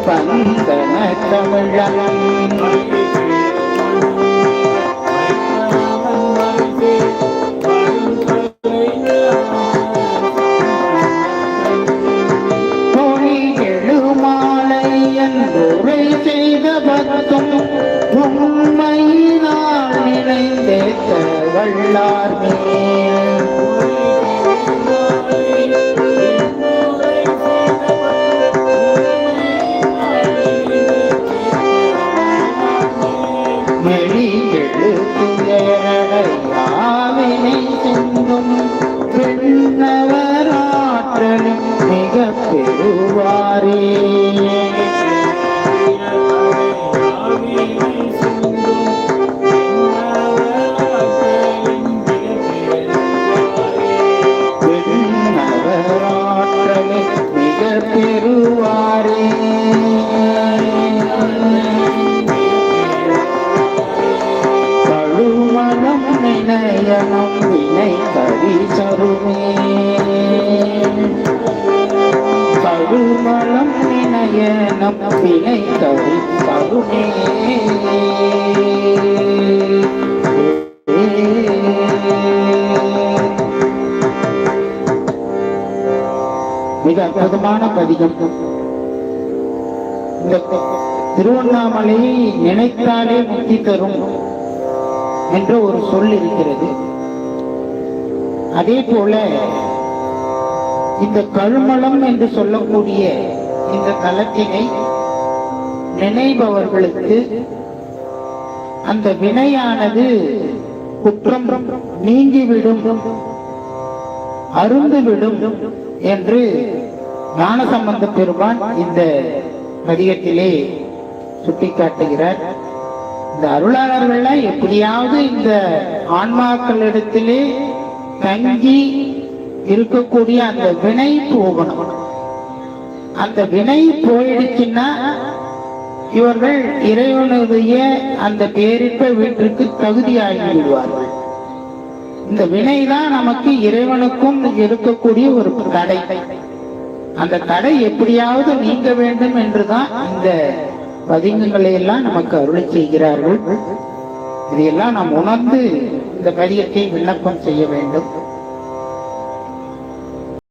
பந்தன தமிழன் பொறி எழுமாலையன் உரை செய்த பக்தம் உண்மையினால் நினைந்தேத்த வல்லார் மேல் மெளி எழுத்துயரையாவினை சென்றும் பெண்ணவராற்றலும் மிக பெறுவாரே வினயனம் வினை கரிசருமே கருமலம் வினயனம் வினை கரிசருமே மிக அற்புதமான பதிகம். இந்த திருவண்ணாமலையை நினைத்தாலே முக்தி தரும் என்ற ஒரு சொல் இருக்கிறது. அதே போல இந்த கழுமலம் என்று சொல்லக்கூடிய இந்த தலத்தினை நினைப்பவர்களுக்கு அந்த வினையானது குற்றம் நீங்கிவிடும், அருந்துவிடும் என்று ஞானசம்பந்த பெருமான் இந்த பதிகத்திலே சுட்டிக்காட்டுகிறார். இந்த அருளாளர்கள்லாம் எப்படியாவது இந்த ஆன்மாக்களிடத்திலே தங்கி இருக்கக்கூடிய அந்த வினை போகணும். அந்த வினை போயிடுச்சுன்னா இவர்கள் இறைவனுடைய அந்த பேரிட்ட வீட்டிற்கு தகுதியாகி விடுவார்கள். இந்த வினைதான் நமக்கு இறைவனுக்கும் இருக்கக்கூடிய ஒரு தடை. அந்த தடை எப்படியாவது நீங்க வேண்டும் என்றுதான் இந்த பதிகங்களை எல்லாம் நமக்கு அருளை செய்கிறார்கள். இதையெல்லாம் நாம் உணர்ந்து இந்த பதிகத்தை விண்ணப்பம் செய்ய வேண்டும்.